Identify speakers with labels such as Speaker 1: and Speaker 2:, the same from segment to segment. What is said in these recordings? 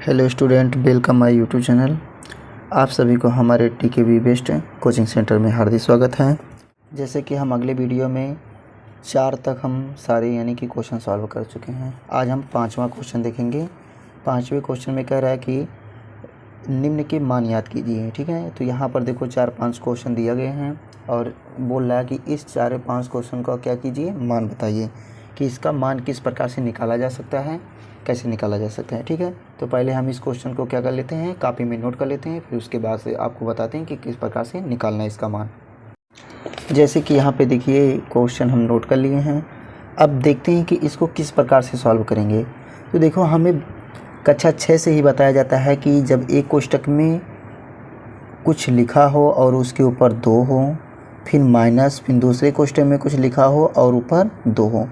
Speaker 1: Hello student, welcome my YouTube channel. आप सभी को हमारे टीकेवी बेस्ट कोचिंग सेंटर में हार्दिक स्वागत है। जैसे कि हम अगले वीडियो में 4 तक हम सारे यानी कि क्वेश्चन सॉल्व कर चुके हैं। आज हम 5वां क्वेश्चन देखेंगे। 5वें क्वेश्चन में कह रहा है कि निम्न के मान याद कीजिए। ठीक है, तो यहाँ पर देखो 4-5 क्वेश्चन दिया गए हैं और बोल रहा है कि इस 4-5 क्वेश्चन का क्या कीजिए, मान बताइए कि इसका मान किस प्रकार से निकाला जा सकता है, कैसे निकाला जा सकता है। ठीक है, तो पहले हम इस क्वेश्चन को क्या कर लेते हैं, कॉपी में नोट कर लेते हैं, फिर उसके बाद से आपको बताते हैं कि किस प्रकार से निकालना है इसका मान। जैसे कि यहाँ पे देखिए क्वेश्चन हम नोट कर लिए हैं। अब देखते हैं कि इसको किस प्रकार से सॉल्व करेंगे। तो देखो, हमें कक्षा 6 से ही बताया जाता है कि जब एक कोष्टक में कुछ लिखा हो और उसके ऊपर 2 हो, फिर माइनस, फिर दूसरे कोष्टक में कुछ लिखा हो और ऊपर 2 हो,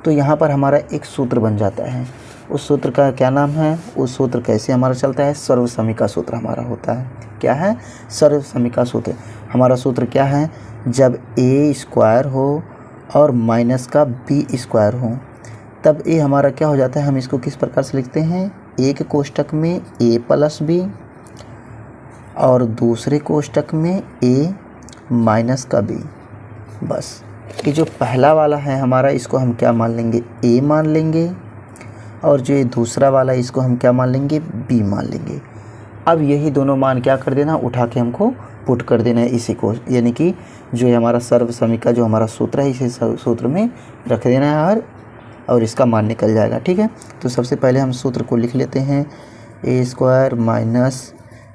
Speaker 1: तो यहाँ पर हमारा एक सूत्र बन जाता है। उस सूत्र का क्या नाम है, उस सूत्र कैसे हमारा चलता है, सर्वसमीका सूत्र हमारा होता है। क्या है, सर्वसमीका सूत्र। हमारा सूत्र क्या है, जब ए स्क्वायर हो और माइनस का बी स्क्वायर हो तब ए हमारा क्या हो जाता है। हम इसको किस प्रकार से लिखते हैं, एक कोष्टक में ए प्लस बी और दूसरे कोष्टक में ए माइनस का बी। बस ये जो पहला वाला है हमारा, इसको हम क्या मान लेंगे, ए मान लेंगे, और जो ये दूसरा वाला इसको हम क्या मान लेंगे, बी मान लेंगे। अब यही दोनों मान क्या कर देना, उठा के हमको पुट कर देना है इसी को, यानी कि जो है हमारा सर्वसमीका जो हमारा सूत्र है, इसी सूत्र में रख देना है और इसका मान निकल जाएगा। ठीक है, तो सबसे पहले हम सूत्र को लिख लेते हैं। ए स्क्वायर माइनस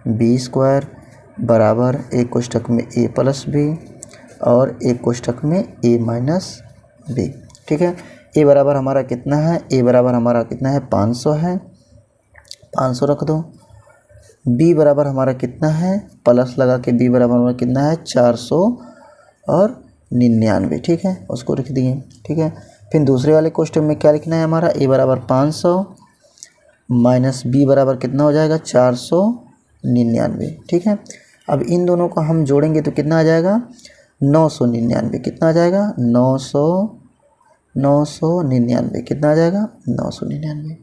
Speaker 1: बी स्क्वायर बराबर एक कोष्टक में ए प्लस बी और एक कोष्टक में ए माइनस बी। ठीक है, ए बराबर हमारा कितना है, ए बराबर हमारा कितना है, 500 है, 500 रख दो। बी बराबर हमारा कितना है, प्लस लगा के बी बराबर हमारा कितना है, 499। ठीक है, उसको लिख दिए। ठीक है, फिर दूसरे वाले क्वेश्चन में क्या लिखना है हमारा, ए बराबर 500 माइनस बी बराबर कितना हो जाएगा, 499। ठीक है, अब इन दोनों को हम जोड़ेंगे तो कितना आ जाएगा, 999। कितना आ जाएगा, 999 कितना आ जाएगा, 999।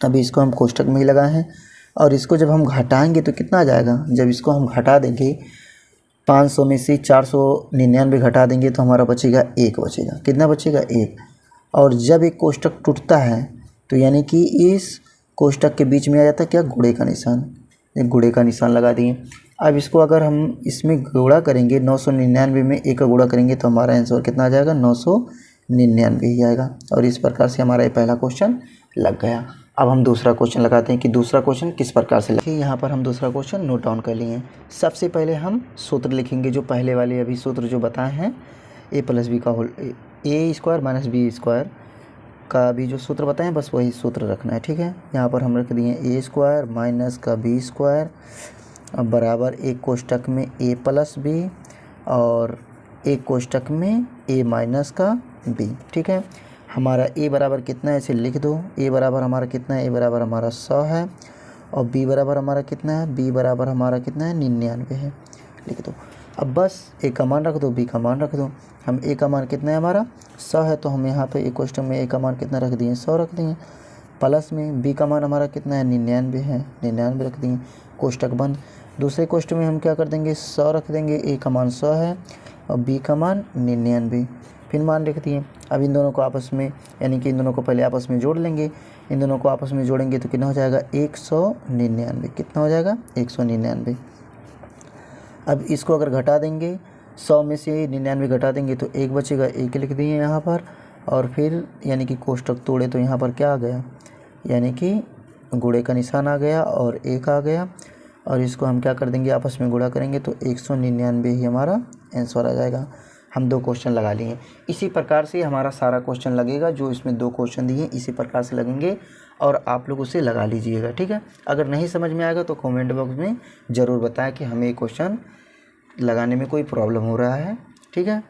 Speaker 1: अभी इसको हम कोष्टक में ही लगाए हैं और इसको जब हम घटाएंगे तो कितना आ जाएगा, जब इसको हम घटा देंगे 500 में से 499 घटा देंगे तो हमारा बचेगा 1 बचेगा। कितना बचेगा, 1। और जब एक कोष्टक टूटता है तो यानी कि इस कोष्टक के बीच में आ जाता है क्या, गुणे का निशान। एक गुणे का निशान लगा दिए। अब इसको अगर हम इसमें गुणा करेंगे, 999 में 1 का गुणा करेंगे तो हमारा आंसर कितना आ जाएगा, 999 ही आएगा। और इस प्रकार से हमारा ये पहला क्वेश्चन लग गया। अब हम दूसरा क्वेश्चन लगाते हैं कि दूसरा क्वेश्चन किस प्रकार से लिखें। यहाँ पर हम दूसरा क्वेश्चन नोट डाउन कर लिए। सबसे पहले हम सूत्र लिखेंगे, जो पहले वाले अभी सूत्र जो बताए हैं, ए प्लस बी का होल, ए स्क्वायर माइनस बी स्क्वायर का भी जो सूत्र बताएं बस वही सूत्र रखना है। ठीक है, यहाँ पर हम रख दिए ए स्क्वायर माइनस का बी स्क्वायर बराबर एक कोष्टक में ए प्लस बी और एक कोष्टक में ए माइनस का बी। ठीक है, हमारा ए बराबर कितना है, इसे लिख दो। ए बराबर हमारा कितना है, ए बराबर हमारा 100 है और बी बराबर हमारा कितना है, बी बराबर हमारा कितना है, 99 है, लिख दो। अब बस ए का मान रख दो, बी का मान रख दो। हम ए का मान कितना है हमारा 100 है, तो हम यहाँ पे एक क्वेश्चन में ए का मान कितना रख दिए, 100 रख दिए। प्लस में बी का मान हमारा कितना है, 99 है, 99 रख दिए। कोष्टक बंद। दूसरे क्वेश्चन में हम क्या कर देंगे, 100 रख देंगे। ए का मान 100 है और बी का मान 99, फिर मान लिख दिए। अब इन दोनों को आपस में, यानी कि इन दोनों को पहले आपस में जोड़ लेंगे। इन दोनों को आपस में जोड़ेंगे तो कितना हो जाएगा, 199। कितना हो जाएगा, 199। अब इसको अगर घटा देंगे, 100 में से 99 घटा देंगे तो 1 बचेगा, 1 लिख दिए यहाँ पर। और फिर यानी कि कोष्टक तोड़े तो यहाँ पर क्या आ गया, यानी कि गुणे का निशान आ गया और 1 आ गया। और इसको हम क्या कर देंगे, आपस में गुणा करेंगे तो 199 ही हमारा आंसर आ जाएगा। हम 2 क्वेश्चन लगा लिए। इसी प्रकार से हमारा सारा क्वेश्चन लगेगा, जो इसमें 2 क्वेश्चन दिए इसी प्रकार से लगेंगे और आप लोग उसे लगा लीजिएगा। ठीक है, अगर नहीं समझ में आएगा तो कमेंट बॉक्स में ज़रूर बताएं कि हमें ये क्वेश्चन लगाने में कोई प्रॉब्लम हो रहा है। ठीक है।